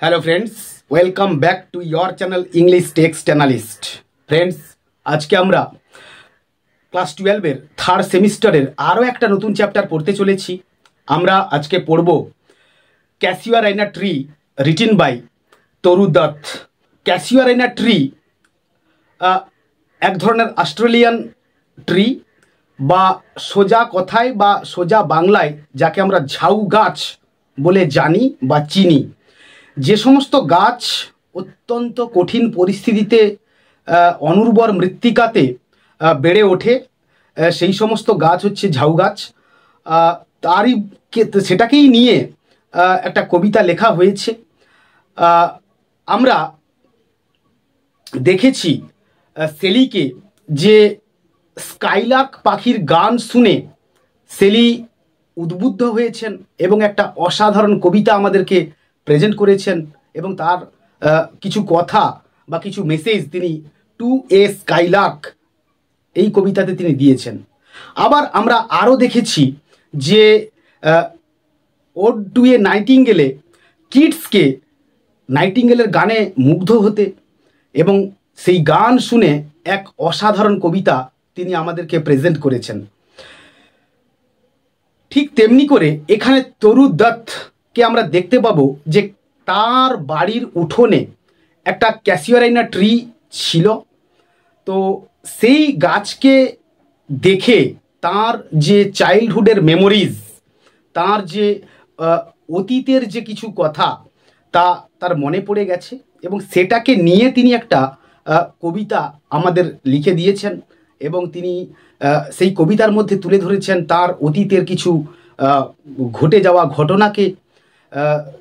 Hello friends, welcome back to your channel English text analyst. Friends, आज के আমরা class 12 এর থার্ড সেমিস্টারের আরো একটা নতুন চ্যাপ্টার পড়তে চলেছি। আমরা আজকে পড়ব casuarina tree written by Toru Dutt. Casuarina tree এক ধরনের অস্ট্রেলিয়ান ট্রি বা সোজা কথায় বা সোজা বাংলায় যাকে আমরা ঝাউ গাছ বলে জানি বা চিনি। যে সমস্ত গাছ অত্যন্ত কঠিন পরিস্থিতিতে অনুর্বর মৃত্তিকাতে বেড়ে ওঠে সেই সমস্ত গাছ হচ্ছে ঝাউ গাছ। তারই সেটাকেই নিয়ে একটা কবিতা লেখা হয়েছে। আমরা দেখেছি সেলিকে যে স্কাইলার্ক পাখির গান শুনে সেলি উদ্বুদ্ধ হয়েছেন এবং একটা অসাধারণ কবিতা আমাদেরকে প্রেজেন্ট করেছেন এবং তার কিছু কথা বা কিছু মেসেজ তিনি টু এ স্কাইলার্ক এই কবিতাতে তিনি দিয়েছেন। আবার আমরা আরও দেখেছি যে ওড টু এ নাইটিঙ্গেলে কিডসকে নাইটিঙ্গেলের গানে মুগ্ধ হতে এবং সেই গান শুনে এক অসাধারণ কবিতা তিনি আমাদেরকে প্রেজেন্ট করেছেন। ঠিক তেমনি করে এখানে তরু দত্তকে আমরা দেখতে পাবো যে তার বাড়ির উঠোনে একটা ক্যাসিওরাইনা ট্রি ছিল। তো সেই গাছকে দেখে তার যে চাইল্ডহুডের মেমোরিজ, তার যে অতীতের যে কিছু কথা তা তার মনে পড়ে গেছে এবং সেটাকে নিয়ে তিনি একটা কবিতা আমাদের লিখে দিয়েছেন এবং তিনি সেই কবিতার মধ্যে তুলে ধরেছেন তার অতীতের কিছু ঘটে যাওয়া ঘটনাকে।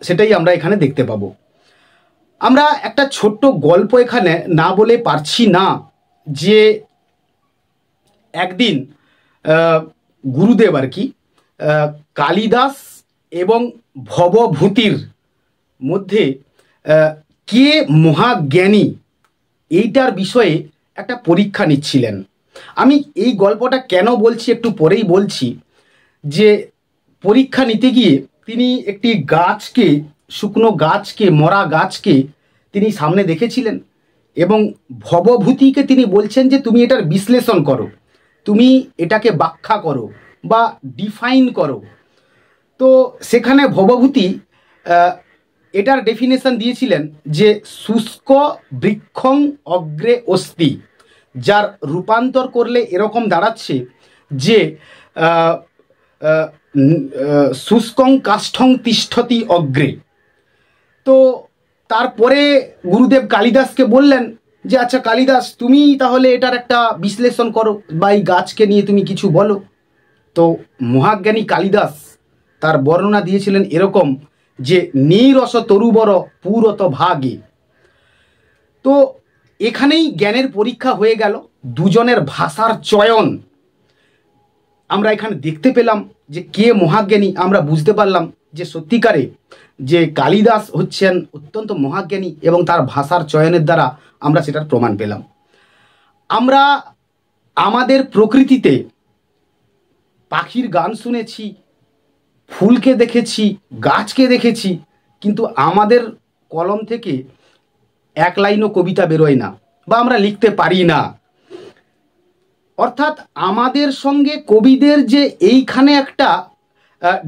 সেটাই আমরা এখানে দেখতে পাবো। আমরা একটা ছোট্ট গল্প এখানে না বলে পারছি না যে একদিন গুরুদেব আর কি কালিদাস এবং ভবভূতির মধ্যে কে মহাজ্ঞানী এইটার বিষয়ে একটা পরীক্ষা নিচ্ছিলেন। আমি এই গল্পটা কেন বলছি একটু পরেই বলছি। যে পরীক্ষা নিতে গিয়ে তিনি একটি গাছকে, শুকনো গাছকে, মরা গাছকে তিনি সামনে দেখেছিলেন এবং ভবভূতিকে তিনি বলছেন যে তুমি এটার বিশ্লেষণ করো, তুমি এটাকে ব্যাখ্যা করো বা ডিফাইন করো। তো সেখানে ভবভূতি এটার ডেফিনেশন দিয়েছিলেন যে শুষ্ক বৃক্ষং অগ্রে অস্তি, যার রূপান্তর করলে এরকম দাঁড়াচ্ছে যে শুষ্কং কাষ্ঠং তিষ্ঠতি অগ্রে। তো তারপরে গুরুদেব কালিদাসকে বললেন যে আচ্ছা কালিদাস, তুমি তাহলে এটার একটা বিশ্লেষণ করো বা এই গাছকে নিয়ে তুমি কিছু বলো। তো মহাজ্ঞানী কালিদাস তার বর্ণনা দিয়েছিলেন এরকম যে নীরস তরুবর পুরত ভাগে। তো এখানেই জ্ঞানের পরীক্ষা হয়ে গেল, দুজনের ভাষার চয়ন আমরা এখানে দেখতে পেলাম যে কে মহাজ্ঞানী। আমরা বুঝতে পারলাম যে সত্যিকারে যে কালিদাস হচ্ছেন অত্যন্ত মহাজ্ঞানী এবং তার ভাষার চয়নের দ্বারা আমরা সেটার প্রমাণ পেলাম। আমরা আমাদের প্রকৃতিতে পাখির গান শুনেছি, ফুলকে দেখেছি, গাছকে দেখেছি, কিন্তু আমাদের কলম থেকে এক লাইনও কবিতা বেরোয় না বা আমরা লিখতে পারি না। অর্থাৎ আমাদের সঙ্গে কবিদের যে এইখানে একটা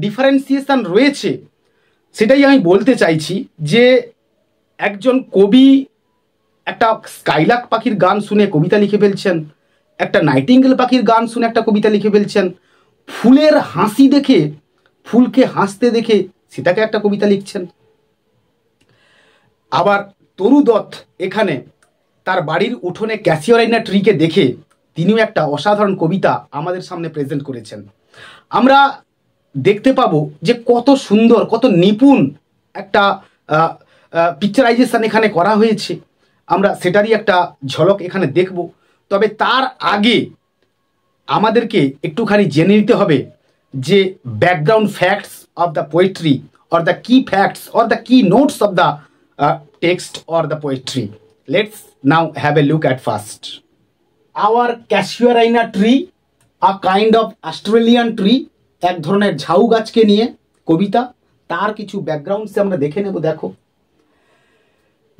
ডিফারেন্সিয়েশন রয়েছে সেটাই আমি বলতে চাইছি। যে একজন কবি একটা স্কাইলার্ক পাখির গান শুনে কবিতা লিখে ফেলছেন, একটা নাইটিঙ্গেল পাখির গান শুনে একটা কবিতা লিখে ফেলছেন, ফুলের হাসি দেখে, ফুলকে হাসতে দেখে সেটাকে একটা কবিতা লিখছেন। আবার তরু দত্ত এখানে তার বাড়ির উঠোনে ক্যাসিওরাইনা ট্রিকে দেখে তিনিও একটা অসাধারণ কবিতা আমাদের সামনে প্রেজেন্ট করেছেন। আমরা দেখতে পাবো যে কত সুন্দর, কত নিপুণ একটা পিকচারাইজেশন এখানে করা হয়েছে। আমরা সেটারই একটা ঝলক এখানে দেখব। তবে তার আগে আমাদেরকে একটুখানি জেনে নিতে হবে যে background facts of the poetry or the কি ফ্যাক্টস অর দ্য কি notes of the text or the poetry. Let's now have a look at first. Our casuarina tree, a kind of Australian tree, এক ধরনের ঝাউ গাছকে নিয়ে কবিতা, তার কিছু ব্যাকগ্রাউন্ডসে আমরা দেখে নেব। দেখো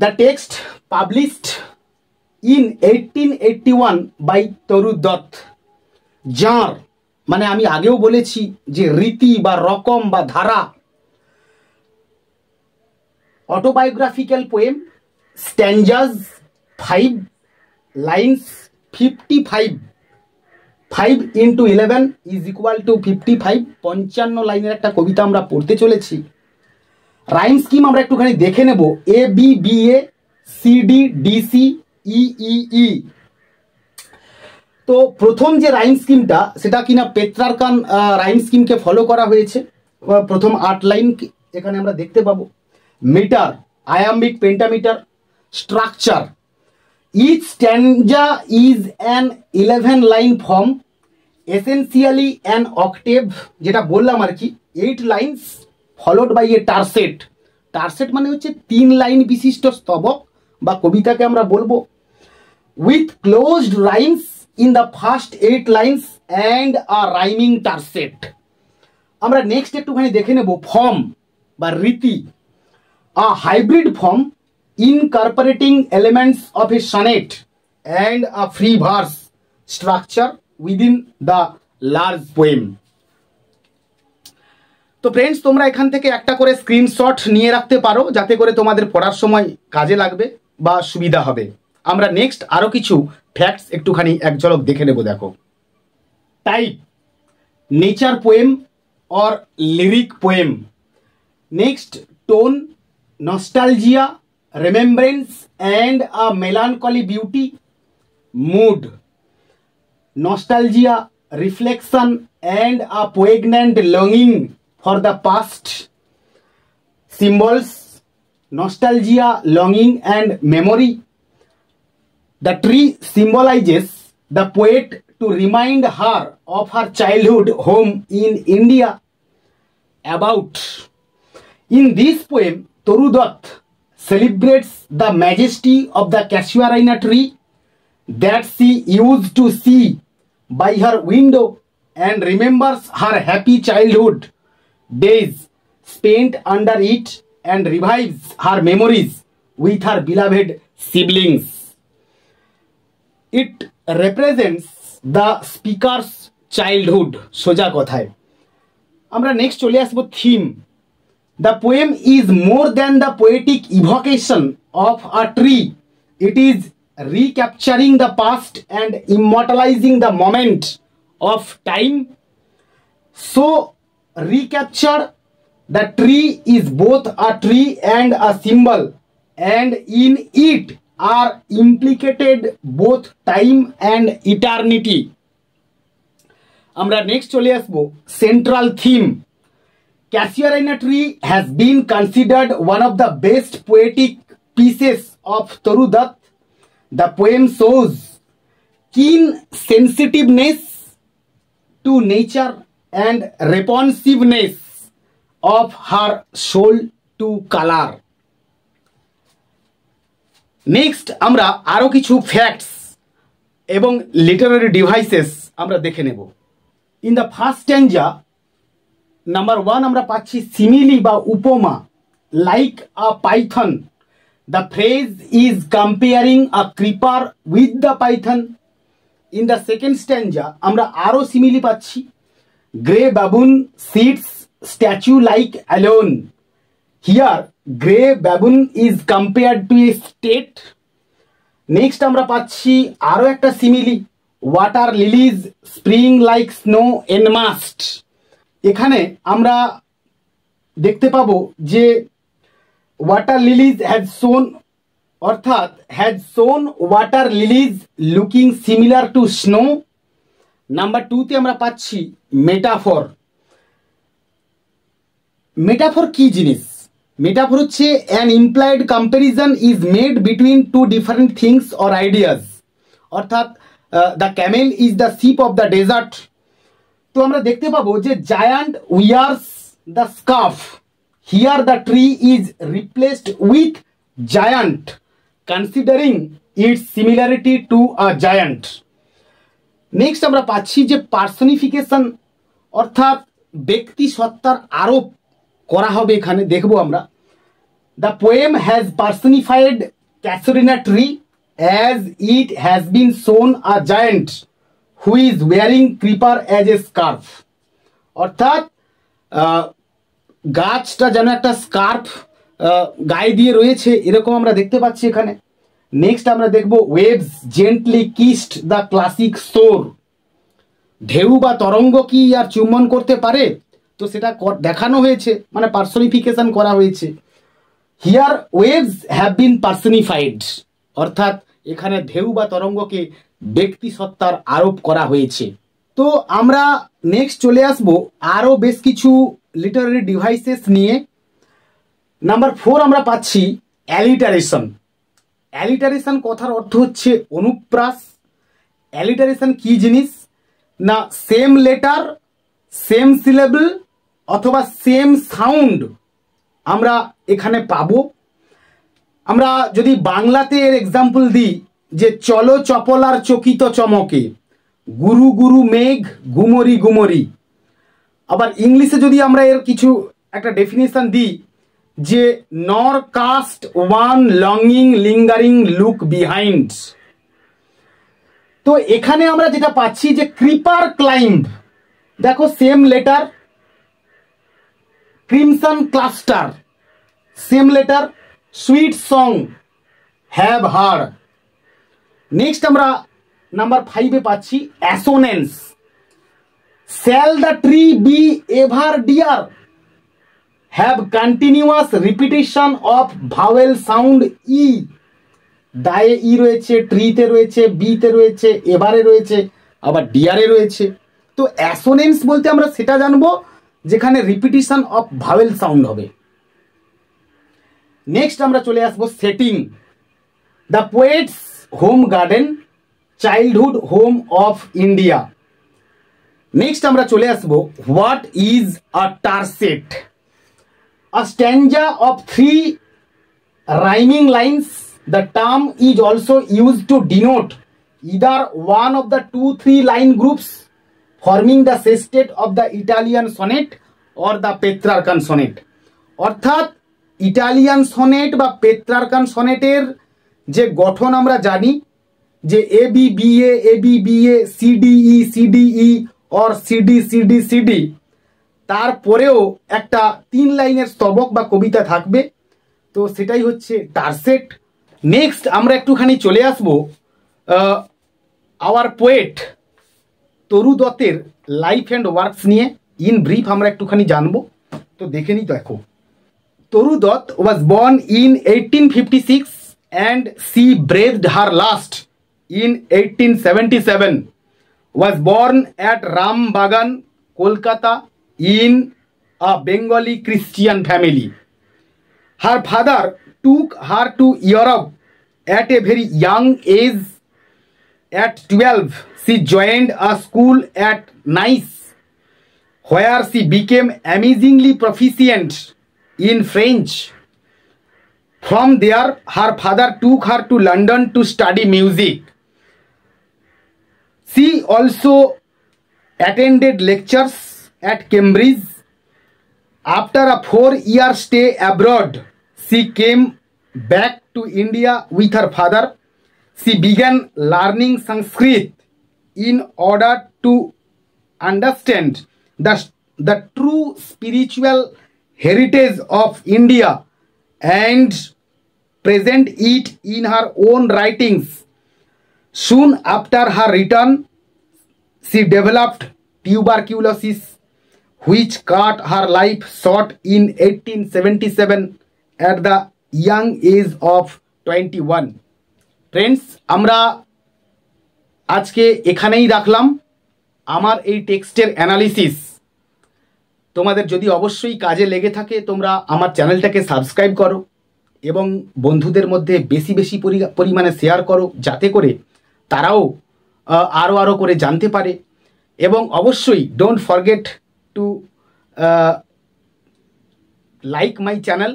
the text published in 1881 by Toru Dutt, যার মানে আমি আগেও বলেছি যে রীতি বা রকম বা ধারা, autobiographical poem, স্ট্যান্জাজ 5 lines 55, 5 into 11 is equal to 55, 55 লাইনের একটা কবিতা আমরা পড়তে চলেছি। রাইম স্কিম আমরা একটুখানি দেখে নেব, A B B A C D D C E E E. তো প্রথম যে রাইম স্কিমটা সেটা কিনা পেত্রারকান রাইম স্কিমকে ফলো করা হয়েছে। প্রথম 8 লাইন এখানে আমরা দেখতে পাবো। Metre, iambic, pentameter, structure, each stanza is an 11 line form, essentially an octave, যেটা বললাম আর কি, 8 lines followed by a tercet. Tercet মানে হচ্ছে 3 লাইন বিশিষ্ট স্তবক বা কবিতাকে আমরা বলবো। With closed rhymes in the first 8 lines and a rhyming tercet. আমরা নেক্সট একটুখানি দেখে নেব ফর্ম বা রীতি, a hybrid form incorporating elements of a sonnet and a free verse structure within the large poem. তো ফ্রেন্ডস, তোমরা এখান থেকে একটা করে স্ক্রিনশট নিয়ে রাখতে পারো যাতে করে তোমাদের পড়ার সময় কাজে লাগবে বা সুবিধা হবে। আমরা নেক্সট আরো কিছু ফ্যাক্টস একটুখানি এক ঝলক দেখে নেব। দেখো, type, nature poem or lyric poem. Next tone, nostalgia, remembrance and a melancholy beauty. Mood, nostalgia, reflection and a poignant longing for the past. Symbols, nostalgia, longing and memory. The tree symbolizes the poet to remind her of her childhood home in India. About, in this poem Toru Dutt celebrates the majesty of the casuarina tree that she used to see by her window and remembers her happy childhood days spent under it and revives her memories with her beloved siblings. It represents the speaker's childhood. সোজা কথায় আমরা next চলে আসবো theme. The poem is more than the poetic evocation of a tree. It is recapturing the past and immortalizing the moment of time. So, recapture, the tree is both a tree and a symbol, and in it are implicated both time and eternity. আমরা next চলে আসবো central theme. Casuarina tree has been considered one of the best poetic pieces of Toru Dutt. The poem shows keen sensitiveness to nature and responsiveness of her soul to color. Next আমরা আরো কিছু facts এবং Literary devices আমরা দেখে নেব। In the first stanza number 1 আমরা পাচ্ছি simile বা উপমা, like a python. The phrase is comparing a creeper with the python. In the second stanza আমরা আরো সিমিলি পাচ্ছি, grey baboon sits statue like alone. Here grey baboon is compared to a state. Next আমরা পাচ্ছি আরো একটা simile, water lilies spring like snow en masse. এখানে আমরা দেখতে পাবো যে ওয়াটার লিলিজ হ্যাজ সোন, অর্থাৎ has sown water lilies looking similar to snow. Number 2তে আমরা পাচ্ছি মেটাফর। মেটাফর কি জিনিস? মেটাফর হচ্ছে an implied comparison is made between two different things or ideas, অর্থাৎ the camel is the ship of the desert. তো আমরা দেখতে পাবো যে giant wears the scarf, here the tree is replaced with giant considering its similarity to a giant. Next আমরা পাচ্ছি যে personification, অর্থাৎ ব্যক্তি সত্তার আরোপ করা হবে। এখানে দেখবো আমরা The poem has personified Casuarina tree as it has been shown a giant who is wearing creeper as a scarf. অর্থাৎ গাছটা যেন একটা স্কার্ফ গায়ে দিয়ে রয়েছে এরকম আমরা দেখতে পাচ্ছি এখানে। নেক্সট আমরা দেখব waves gently kissed the classic শোর। ঢেউ বা তরঙ্গ কি আর চুম্বন করতে পারে? তো সেটা দেখানো হয়েছে, মানে পার্সনিফিকেশন করা হয়েছে। Here waves have been personified, অর্থাৎ এখানে ঢেউ বা তরঙ্গকে ব্যক্তি সত্তার আরোপ করা হয়েছে। তো আমরা নেক্সট চলে আসব আরও বেশ কিছু লিটারারি ডিভাইসেস নিয়ে। নাম্বার 4 আমরা পাচ্ছি অ্যালিটারেশন। অ্যালিটারেশন কথার অর্থ হচ্ছে অনুপ্রাস। অ্যালিটারেশন কি জিনিস না, সেম লেটার, সেম সিলেবল অথবা সেম সাউন্ড আমরা এখানে পাবো। আমরা যদি বাংলাতে এর এক্সাম্পল দিই যে চলো চপলার চকিত চমকে, গুরু গুরু মেঘ গুমরি গুমরি। আবার ইংলিশে যদি আমরা এর কিছু একটা ডেফিনেশন দিই যে nor cast one longing lingering look behind. তো এখানে আমরা যেটা পাচ্ছি যে ক্রিপার ক্লাইম্ব, দেখো same letter, crimson cluster same letter, sweet song have heard. Next আমরা নাম্বার 5-এ পাচ্ছি assonance. Shall the tree be ever dear, have continuous repetition of vowel sound E. দায়ে ই রয়েছে, ট্রিতে রয়েছে, বিতে রয়েছে, এভারে রয়েছে, আবার ডিয়ারে রয়েছে। তো অ্যাসোনেন্স বলতে আমরা সেটা জানবো যেখানে রিপিটেশন অফ ভাওয়েল সাউন্ড হবে। নেক্সট আমরা চলে আসবো setting. The poet's home garden, childhood home of India. Next আমরা চলে আসবো what is a tercet. A stanza of 3 rhyming lines. The term is also used to denote either one of the 2-3 line groups forming the sestet of the Italian sonnet or the Petrarchan sonnet. অর্থাৎ Italian sonnet বা Petrarchan সনেটের যে গঠন আমরা জানি যে ABBA ABBA CDE CDE or CD CD CD, তারপরেও একটা 3 লাইনের স্তবক বা কবিতা থাকবে, তো সেটাই হচ্ছে টারসেট। নেক্সট আমরা একটুখানি চলে আসব আওয়ার পোয়েট তরু দত্তের লাইফ অ্যান্ড ওয়ার্কস নিয়ে। ইন ব্রিফ আমরা একটুখানি জানবো, তো দেখে নিই। দেখো, Toru Dutt was born in 1856 and she breathed her last in 1877. Was born at Rambagan, Kolkata in a Bengali Christian family. Her father took her to Europe at a very young age. At 12, she joined a school at Nice, where she became amazingly proficient in French. From there, her father took her to London to study music. She also attended lectures at Cambridge. After a 4-year stay abroad, she came back to India with her father. She began learning Sanskrit in order to understand the true spiritual heritage of India and present it in her own writings. Soon after her return, she developed tuberculosis, which cut her life short in 1877 at the young age of 21. Friends, আমরা আজকে এখানেই রাখলাম আমার এই টেক্সটের analysis. তোমাদের যদি অবশ্যই কাজে লেগে থাকে তোমরা আমার চ্যানেলটাকে সাবস্ক্রাইব করো এবং বন্ধুদের মধ্যে বেশি বেশি পরিমাণে শেয়ার করো, যাতে করে তারাও আরও করে জানতে পারে। এবং অবশ্যই don't forget to like my channel.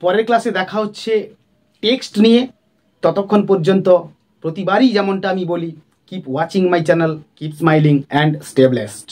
পরের ক্লাসে দেখা হচ্ছে টেক্সট নিয়ে। ততক্ষণ পর্যন্ত প্রতিবারই যেমনটা আমি বলি, keep watching my channel, keep smiling and stay blessed.